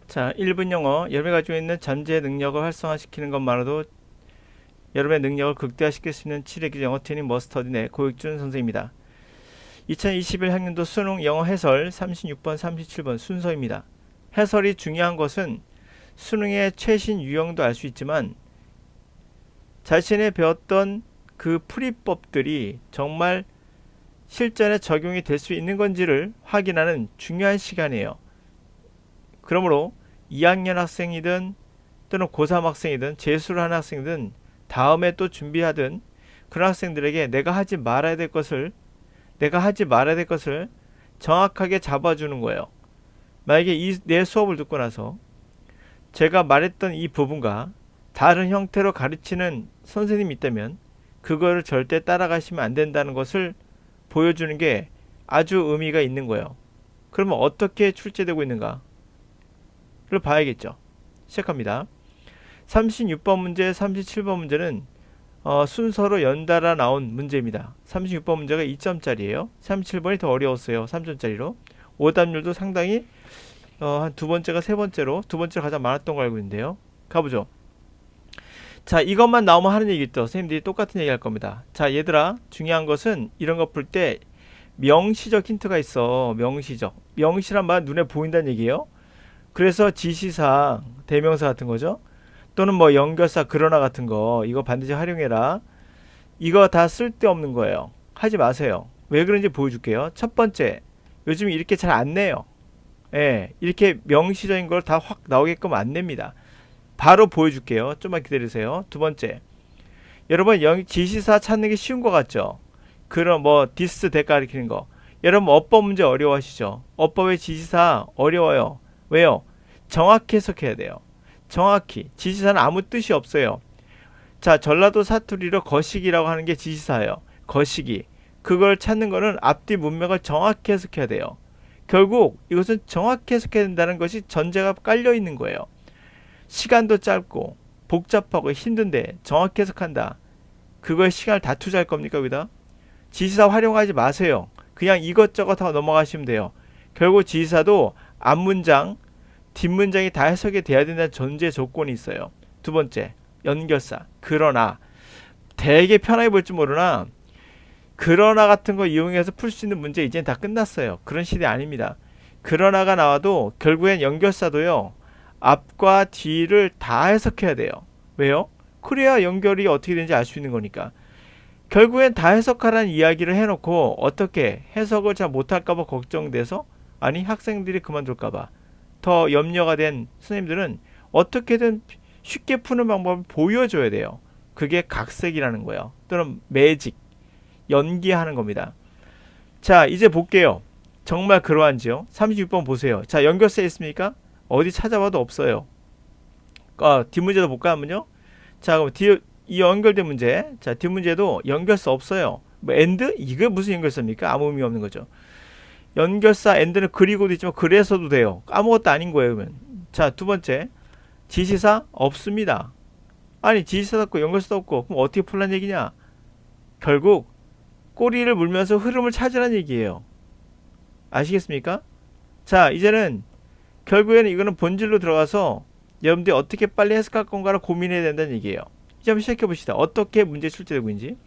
자, 1분 영어. 여러분이 가지고 있는 잠재 능력을 활성화시키는 것만으로도 여러분의 능력을 극대화시킬 수 있는 7회 영어 트레이닝 머스터디의 고익준 선생입니다. 2021 학년도 수능 영어 해설 36번, 37번 순서입니다. 해설이 중요한 것은 수능의 최신 유형도 알 수 있지만 자신이 배웠던 그 풀이법들이 정말 실전에 적용이 될 수 있는 건지를 확인하는 중요한 시간이에요. 그러므로 2학년 학생이든 또는 고3 학생이든 재수를 하는 학생이든 다음에 또 준비하든 그런 학생들에게 내가 하지 말아야 될 것을 정확하게 잡아주는 거예요. 만약에 내 수업을 듣고 나서 제가 말했던 이 부분과 다른 형태로 가르치는 선생님이 있다면 그거를 절대 따라가시면 안 된다는 것을 보여주는 게 아주 의미가 있는 거예요. 그러면 어떻게 출제되고 있는가? 를 봐야겠죠. 시작합니다. 36번 문제, 37번 문제는 순서로 연달아 나온 문제입니다. 36번 문제가 2점짜리예요. 37번이 더 어려웠어요. 3점짜리로. 오답률도 상당히 한 두 번째가 세 번째로 두 번째가 가장 많았던 걸 알고 있는데요. 가보죠. 자, 이것만 나오면 하는 얘기 있죠. 선생님들이 똑같은 얘기 할 겁니다. 자, 얘들아, 중요한 것은 이런 거 풀 때 명시적 힌트가 있어. 명시란 말 눈에 보인다는 얘기예요. 그래서 지시사, 대명사 같은 거죠. 또는 뭐 연결사, 그러나 같은 거 이거 반드시 활용해라. 이거 다 쓸데없는 거예요. 하지 마세요. 왜 그런지 보여줄게요. 첫 번째, 요즘 이렇게 잘 안 내요. 예, 이렇게 명시적인 걸 다 확 나오게끔 안 냅니다. 바로 보여줄게요. 좀만 기다리세요. 두 번째, 여러분 지시사 찾는 게 쉬운 것 같죠? 그런 뭐 디스 대가 가리키는 거. 여러분 어법 문제 어려워하시죠? 어법의 지시사 어려워요. 왜요? 정확히 해석해야 돼요. 정확히. 지시사는 아무 뜻이 없어요. 자, 전라도 사투리로 거시기라고 하는 게 지시사예요. 거시기. 그걸 찾는 거는 앞뒤 문맥을 정확히 해석해야 돼요. 결국 이것은 정확히 해석해야 된다는 것이 전제가 깔려 있는 거예요. 시간도 짧고 복잡하고 힘든데 정확히 해석한다. 그거에 시간을 다 투자할 겁니까, 여기다? 지시사 활용하지 마세요. 그냥 이것저것 하고 넘어가시면 돼요. 결국 지시사도 앞문장, 뒷문장이 다 해석이 돼야 된다는 전제 조건이 있어요. 두 번째, 연결사. 그러나 되게 편하게 볼지 모르나 그러나 같은 거 이용해서 풀 수 있는 문제 이제는 다 끝났어요. 그런 시대 아닙니다. 그러나가 나와도 결국엔 연결사도요. 앞과 뒤를 다 해석해야 돼요. 왜요? 그래야 연결이 어떻게 되는지 알 수 있는 거니까. 결국엔 다 해석하라는 이야기를 해놓고 어떻게 해석을 잘 못할까봐 걱정돼서 아니 학생들이 그만둘까봐 더 염려가 된 선생님들은 어떻게든 쉽게 푸는 방법을 보여줘야 돼요. 그게 각색이라는 거예요. 또는 매직, 연기하는 겁니다. 자, 이제 볼게요. 정말 그러한지요? 36번 보세요. 자, 연결사 있습니까? 어디 찾아봐도 없어요. 뒷문제도 볼까 하면요. 자, 그럼 이 연결된 문제. 자, 뒷문제도 연결사 없어요. 뭐 엔드? 이게 무슨 연결사입니까? 아무 의미 없는 거죠. 연결사 엔드는 그리고도 있지만 그래서도 돼요. 아무것도 아닌 거예요, 그러면. 자, 두 번째. 지시사 없습니다. 아니, 지시사도 없고 연결사도 없고 그럼 어떻게 풀란 얘기냐? 결국 꼬리를 물면서 흐름을 찾으란 얘기예요. 아시겠습니까? 자, 이제는 결국에는 이거는 본질로 들어가서 여러분들이 어떻게 빨리 해석할 건가를 고민해야 된다는 얘기예요. 이제 한번 시작해 봅시다. 어떻게 문제 출제되고 있는지.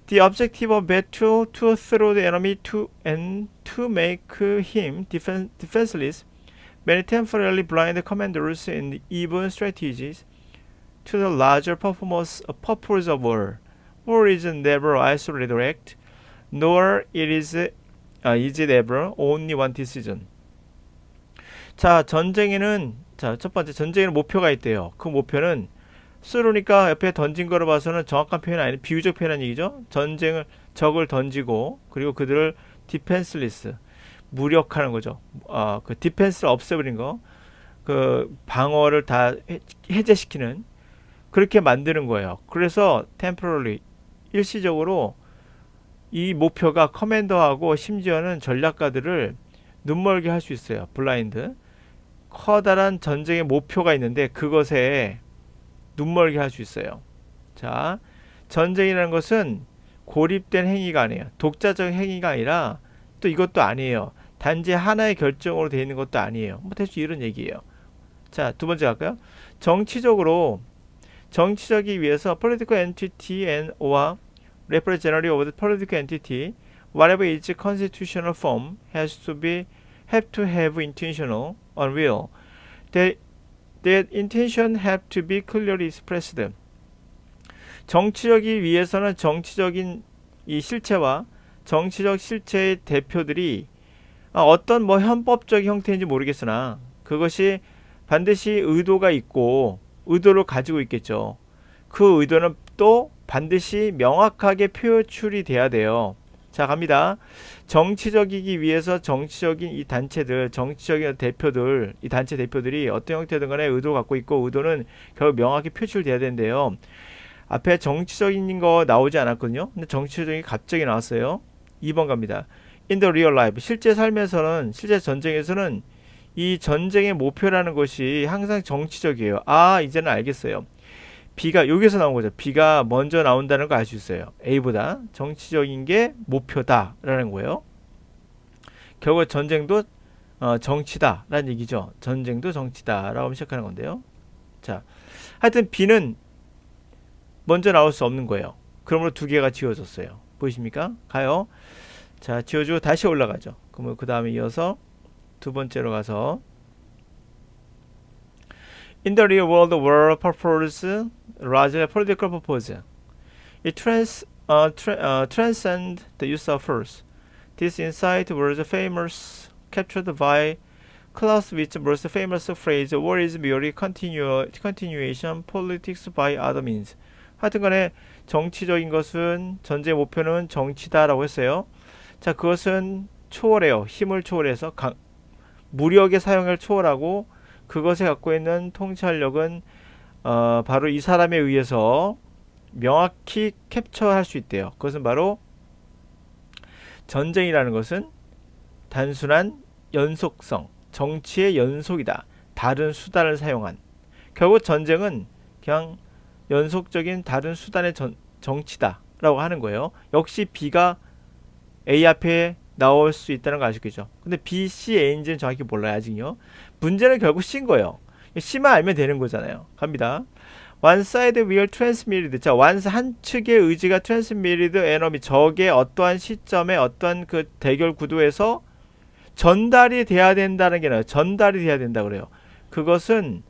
The objective of battle to throw the enemy and to make him defenseless. Many temporarily blind commanders and even strategies to the larger purpose of war. War is never isolated act, nor is it ever only one decision. 자, 전쟁에는 첫 번째 전쟁에는 목표가 있대요. 그 목표는 쓰러니까 옆에 던진 거로 봐서는 정확한 표현이 아니라 비유적 표현한 얘기죠. 적을 던지고 그리고 그들을 디펜슬리스 무력하는 거죠. 그 디펜스를 없애버린 거, 그 방어를 다 해제시키는 그렇게 만드는 거예요. 그래서 temporarily 일시적으로 이 목표가 커맨더하고 심지어는 전략가들을 눈멀게 할 수 있어요. 블라인드. 커다란 전쟁의 목표가 있는데 그것에 눈멀게 할 수 있어요. 자, 전쟁이라는 것은 고립된 행위가 아니에요. 독자적 행위가 아니라 또 이것도 아니에요. 단지 하나의 결정으로 되어 있는 것도 아니에요. 뭐 대충 이런 얘기예요. 자, 두 번째 갈까요? 정치적이기 위해서 political entity and or representative of the political entity whatever its constitutional form have to have intentional unreal that intention have to be clearly expressed. 정치적이기 위해서는 정치적인 이 실체와 정치적 실체의 대표들이 어떤 뭐 헌법적 형태인지 모르겠으나 그것이 반드시 의도가 있고 의도를 가지고 있겠죠. 그 의도는 또 반드시 명확하게 표출이 돼야 돼요. 자, 갑니다. 정치적이기 위해서 정치적인 이 단체들, 정치적인 대표들, 이 단체 대표들이 어떤 형태든 간에 의도를 갖고 있고 의도는 결국 명확히 표출돼야 되는데요. 앞에 정치적인 거 나오지 않았거든요. 근데 정치적인 게 갑자기 나왔어요. 2번 갑니다. In the real life, 실제 삶에서는, 실제 전쟁에서는 이 전쟁의 목표라는 것이 항상 정치적이에요. 아, 이제는 알겠어요. B가 여기서 나온 거죠. B가 먼저 나온다는 거 알 수 있어요. A보다 정치적인 게 목표다라는 거예요. 결국 전쟁도 정치다라는 얘기죠. 전쟁도 정치다라고 시작하는 건데요. 자, 하여튼 B는 먼저 나올 수 없는 거예요. 그러므로 두 개가 지워졌어요. 보이십니까? 가요. 자, 지워주고 다시 올라가죠. 그러면 그 다음에 이어서 두 번째로 가서 In the real world, the world purpose, largely political purpose. It transcends the use of force. This insight was famous, captured by Clausewitz's famous phrase, war is merely continuation politics by other means. 하여튼간에 정치적인 것은 전쟁 목표는 정치다라고 했어요. 자, 그것은 초월해요. 힘을 초월해서 무력의 사용을 초월하고 그것에 갖고 있는 통찰력은 바로 이 사람에 의해서 명확히 캡처할 수 있대요. 그것은 바로 전쟁이라는 것은 단순한 연속성, 정치의 연속이다. 다른 수단을 사용한. 결국 전쟁은 그냥 연속적인 다른 수단의 정치다라고 하는 거예요. 역시 B가 A 앞에 나올 수 있다는 거 아시겠죠? 근데 B, C, A인지는 정확히 몰라요. 아직요. 문제는 결국 C인 거예요. C만 알면 되는 거잖아요. 갑니다. One side will transmitted. 자, 한 측의 의지가 transmitted enemy. 적의 어떠한 시점에 어떠한 그 대결 구도에서 전달이 돼야 된다는 게 나와요. 전달이 돼야 된다 그래요. 그것은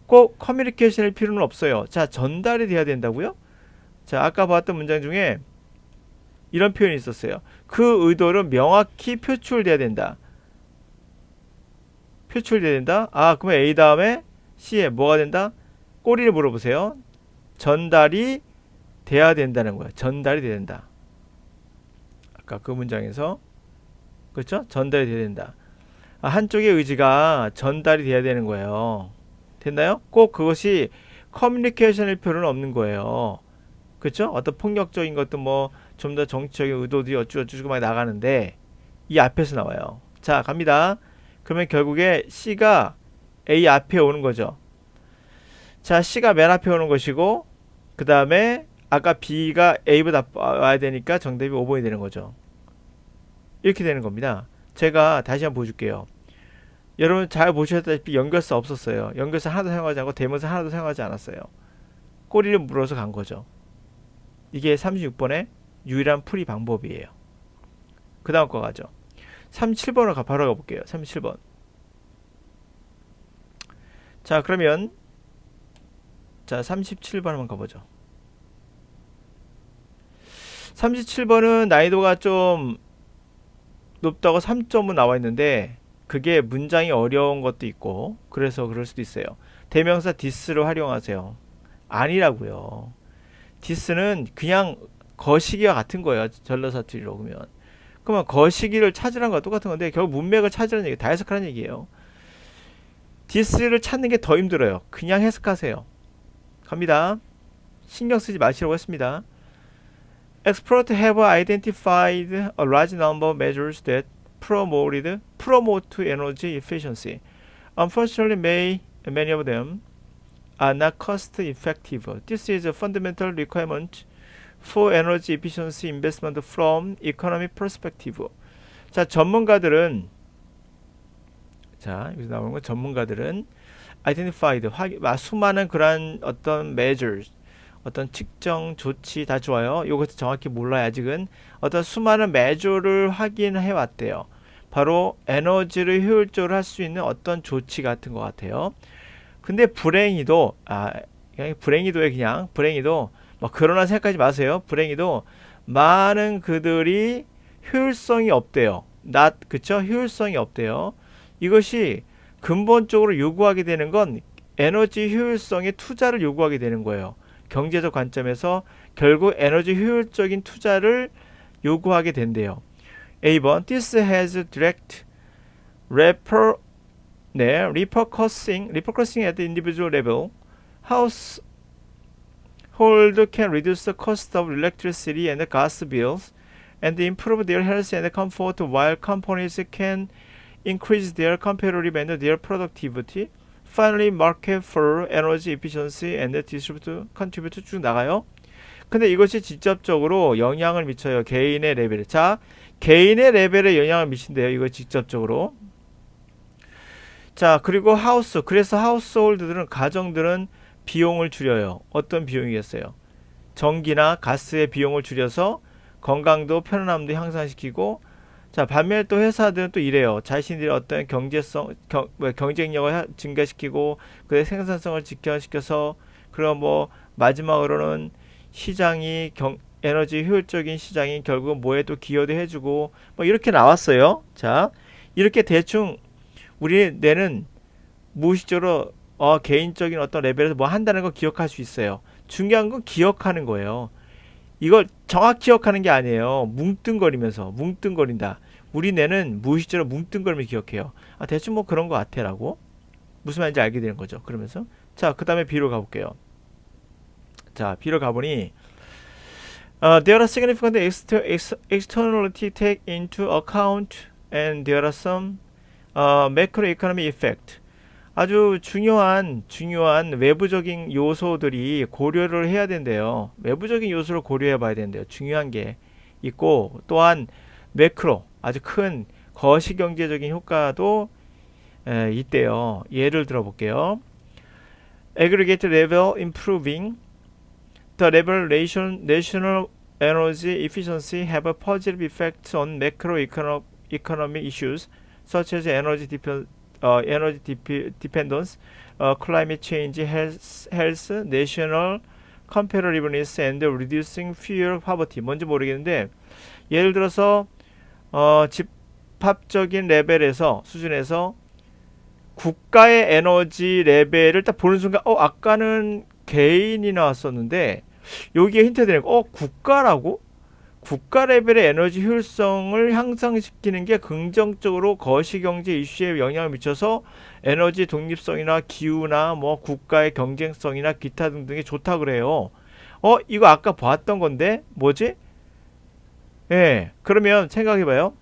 꼭 커뮤니케이션일 필요는 없어요. 자, 전달이 돼야 된다고요? 자, 아까 봤던 문장 중에 이런 표현이 있었어요. 그 의도를 명확히 표출돼야 된다. 표출돼야 된다. 아, 그러면 A 다음에 C에 뭐가 된다? 꼬리를 물어보세요. 전달이 돼야 된다는 거예요. 전달이 돼야 된다. 아까 그 문장에서 그렇죠? 전달이 돼야 된다. 한쪽의 의지가 전달이 돼야 되는 거예요. 됐나요? 꼭 그것이 커뮤니케이션일 필요는 없는 거예요. 그렇죠? 어떤 폭력적인 것도 뭐 좀 더 정치적인 의도들이 어쩌고저쩌고 막 나가는데 이 앞에서 나와요. 자, 갑니다. 그러면 결국에 C가 A 앞에 오는 거죠. 자, C가 맨 앞에 오는 것이고 그 다음에 아까 B가 A보다 와야 되니까 정답이 5번이 되는 거죠. 이렇게 되는 겁니다. 제가 다시 한번 보여줄게요. 여러분 잘 보셨다시피 연결사 없었어요. 연결사 하나도 사용하지 않고 대명사 하나도 사용하지 않았어요. 꼬리를 물어서 간 거죠. 이게 36번의 유일한 풀이 방법이에요. 그 다음 거 가죠. 37번을 바로 가볼게요. 37번. 자, 그러면 자, 37번 한번 가보죠. 37번은 난이도가 좀 높다고 3점은 나와 있는데 그게 문장이 어려운 것도 있고 그래서 그럴 수도 있어요. 대명사 this를 활용하세요. 아니라고요. this는 그냥 거시기와 같은 거예요. 전라사투리로 보면. 그러면 거시기를 찾으라는 거와 똑같은 건데 결국 문맥을 찾으라는 얘기, 다 해석하라는 얘기예요. this를 찾는 게 더 힘들어요. 그냥 해석하세요. 갑니다. 신경 쓰지 마시라고 했습니다. Experts have identified a large number of measures that promote energy efficiency. Unfortunately, many of them are not cost effective. This is a fundamental requirement for energy efficiency investment from economic perspective. 자, 전문가들은 자, 여기서 나오는 건 전문가들은 identified, 수많은 그러한 어떤 measures, 어떤 측정 조치 다 좋아요. 이것도 정확히 몰라요. 아직은 어떤 수많은 measure를 확인해 왔대요. 바로 에너지를 효율적으로 할 수 있는 어떤 조치 같은 것 같아요. 근데 불행히도 그냥 불행히도에 그냥 불행히도 뭐 그러나 생각하지 마세요. 불행히도 많은 그들이 효율성이 없대요. 그쵸? 효율성이 없대요. 이것이 근본적으로 요구하게 되는 건 에너지 효율성의 투자를 요구하게 되는 거예요. 경제적 관점에서 결국 에너지 효율적인 투자를 요구하게 된대요. A번 This has direct repercussing at the individual level. Household can reduce the cost of electricity and gas bills and improve their health and comfort, while companies can increase their competitive and their productivity. Finally, market for energy efficiency and contribute 쭉 나가요. 근데 이것이 직접적으로 영향을 미쳐요. 개인의 레벨에. 자, 개인의 레벨에 영향을 미친대요. 이거 직접적으로. 자, 그리고 그래서 하우스홀드들은, 가정들은 비용을 줄여요. 어떤 비용이겠어요? 전기나 가스의 비용을 줄여서 건강도 편안함도 향상시키고, 자, 반면에 또 회사들은 또 이래요. 자신들의 어떤 경쟁력을 증가시키고, 그의 생산성을 직결시켜서, 그럼 뭐 마지막으로는 시장이 에너지 효율적인 시장이 결국 뭐에도 기여도 해주고, 뭐 이렇게 나왔어요. 자, 이렇게 대충 내는 무의식적으로 개인적인 어떤 레벨에서 뭐 한다는 거 기억할 수 있어요. 중요한 건 기억하는 거예요. 이걸 정확히 기억하는 게 아니에요. 뭉뚱거린다. 우리 뇌는 무의식적으로 뭉뚱거리면서 기억해요. 대충 뭐 그런 거 같아 라고 무슨 말인지 알게 되는 거죠. 그러면서 자, 그 다음에 B로 가볼게요. 자, B로 가보니 there are significant externality take into account and there are some macroeconomic effect. 아주 중요한 외부적인 요소들이 고려를 해야 된대요. 외부적인 요소를 고려해 봐야 된대요. 중요한 게 있고, 또한 매크로, 아주 큰 거시경제적인 효과도 있대요. 예를 들어 볼게요. Aggregate level improving the level national energy efficiency have a positive effect on macroeconomic issues such as energy dependence, climate change, health, national competitiveness, and reducing fuel poverty. 뭔지 모르겠는데 예를 들어서 집합적인 레벨에서 수준에서 국가의 에너지 레벨을 딱 보는 순간 아까는 개인이 나왔었는데 여기에 힌트 드리는 거 국가라고? 국가 레벨의 에너지 효율성을 향상시키는 게 긍정적으로 거시경제 이슈에 영향을 미쳐서 에너지 독립성이나 기후나 뭐 국가의 경쟁성이나 기타 등등이 좋다 그래요. 이거 아까 봤던 건데 뭐지? 예, 그러면 생각해봐요.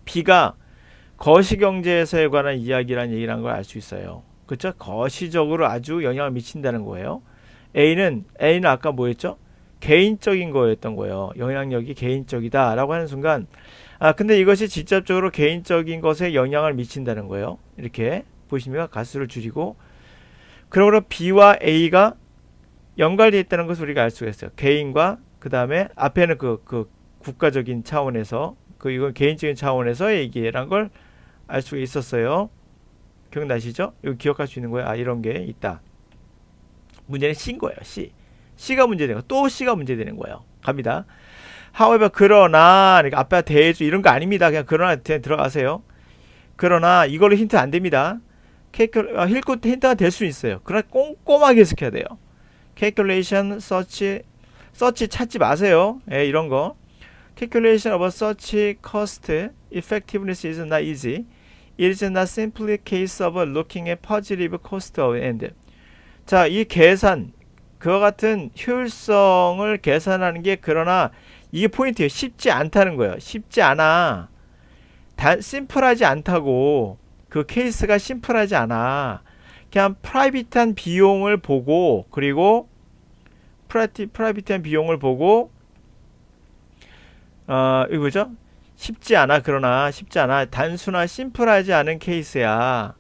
B가 거시경제에 관한 이야기란 얘기라는 걸 알 수 있어요. 그쵸? 거시적으로 아주 영향을 미친다는 거예요. A는 아까 뭐였죠? 개인적인 거였던 거예요. 영향력이 개인적이다 라고 하는 순간 근데 이것이 직접적으로 개인적인 것에 영향을 미친다는 거예요. 이렇게 보시면 가수를 줄이고, 그러므로 B와 A가 연관되어 있다는 것을 우리가 알 수가 있어요. 개인과 그 다음에 앞에는 그 국가적인 차원에서 이건 개인적인 차원에서 얘기란 걸 알 수가 있었어요. 기억나시죠? 이거 기억할 수 있는 거예요. 이런 게 있다. 문제는 C인 거예요. C가 문제되는 거. 또 C가 문제되는 거예요. 갑니다. However, 그러나, 그러니까 앞에 대해주 이런 거 아닙니다. 그냥 그러나 들어가세요. 그러나 이걸로 힌트 안 됩니다. 힌트가 될 수 있어요. 그러나 꼼꼼하게 해석해야 돼요. Calculation, search 찾지 마세요. 이런 거. Calculation of search cost effectiveness is not easy. It is not simply a case of looking at positive cost of end. 자, 이 계산, 그와 같은 효율성을 계산하는 게, 그러나 이게 포인트예요. 쉽지 않다는 거예요. 쉽지 않아. 심플하지 않다고. 그 케이스가 심플하지 않아. 그냥 프라이빗한 비용을 보고, 그리고 프라이빗한 비용을 보고 이거 뭐죠? 쉽지 않아. 그러나 쉽지 않아. 단순한 심플하지 않은 케이스야.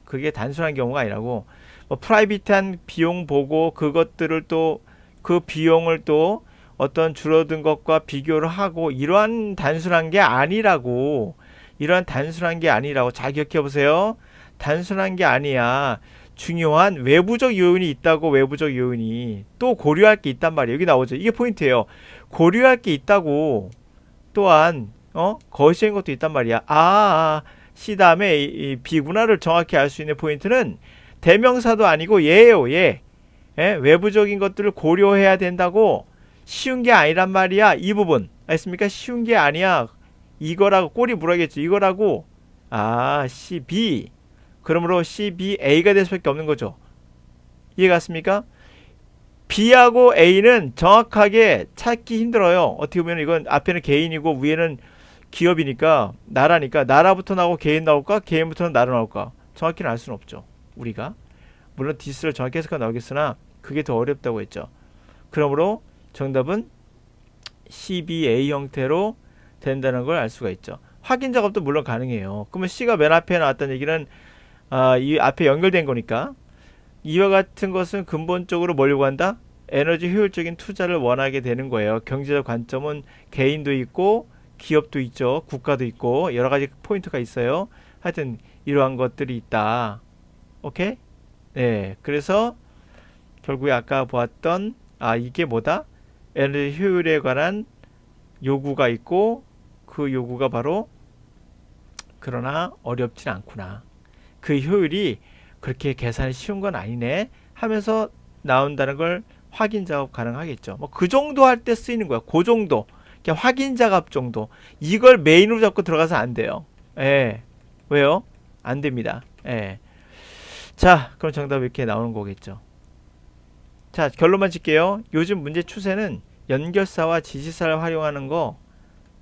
그게 단순한 경우가 아니라고. 뭐 프라이빗한 비용 보고 그것들을 또 그 비용을 또 어떤 줄어든 것과 비교를 하고 이러한 단순한 게 아니라고. 이러한 단순한 게 아니라고. 잘 기억해 보세요. 단순한 게 아니야. 중요한 외부적 요인이 있다고. 외부적 요인이 또 고려할 게 있단 말이에요. 여기 나오죠. 이게 포인트예요. 고려할 게 있다고. 또한 거시적인 것도 있단 말이야. C 다음에 이 B구나를 정확히 알 수 있는 포인트는 대명사도 아니고 얘예요. 얘. 예? 외부적인 것들을 고려해야 된다고. 쉬운 게 아니란 말이야. 이 부분 알겠습니까? 쉬운 게 아니야. 이거라고. 꼬리 물어야겠죠. 이거라고. C, B. 그러므로 C, B, A가 될 수밖에 없는 거죠. 이해 갔습니까? B하고 A는 정확하게 찾기 힘들어요. 어떻게 보면 이건 앞에는 개인이고 위에는 기업이니까, 나라니까, 나라부터 나오고 개인 나올까? 개인부터는 나라 나올까? 정확히는 알 수는 없죠. 우리가. 물론 디스를 정확히 해석하 나오겠으나 그게 더 어렵다고 했죠. 그러므로 정답은 CBA 형태로 된다는 걸 알 수가 있죠. 확인 작업도 물론 가능해요. 그러면 C가 맨 앞에 나왔다는 얘기는 이 앞에 연결된 거니까. 이와 같은 것은 근본적으로 뭘 요구한다? 에너지 효율적인 투자를 원하게 되는 거예요. 경제적 관점은 개인도 있고 기업도 있죠. 국가도 있고 여러 가지 포인트가 있어요. 하여튼 이러한 것들이 있다. 오케이? 네. 그래서 결국에 아까 보았던 이게 뭐다? 에너지 효율에 관한 요구가 있고 그 요구가 바로 그러나 어렵진 않구나. 그 효율이 그렇게 계산이 쉬운 건 아니네 하면서 나온다는 걸 확인 작업 가능하겠죠. 뭐 그 정도 할 때 쓰이는 거야. 그 정도. 그냥 확인 작업 정도. 이걸 메인으로 잡고 들어가서 안 돼요. 예. 왜요? 안 됩니다. 예. 자, 그럼 정답이 이렇게 나오는 거겠죠. 자, 결론만 짓게요. 요즘 문제 추세는 연결사와 지시사를 활용하는 거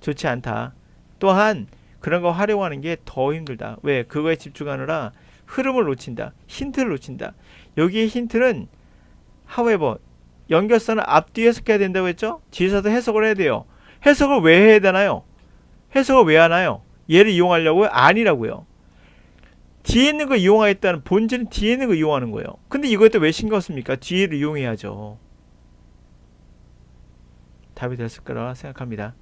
좋지 않다. 또한 그런 거 활용하는 게 더 힘들다. 왜? 그거에 집중하느라 흐름을 놓친다. 힌트를 놓친다. 여기에 힌트는 however, 연결사는 앞뒤 해석해야 된다고 했죠? 지시사도 해석을 해야 돼요. 해석을 왜 해야 되나요? 해석을 왜 하나요? 얘를 이용하려고요? 아니라고요. 뒤에 있는 거 이용하겠다는 본질은 뒤에 있는 거 이용하는 거예요. 근데 이거에 또 왜 신경 씁니까? 뒤를 이용해야죠. 답이 됐을 거라 생각합니다.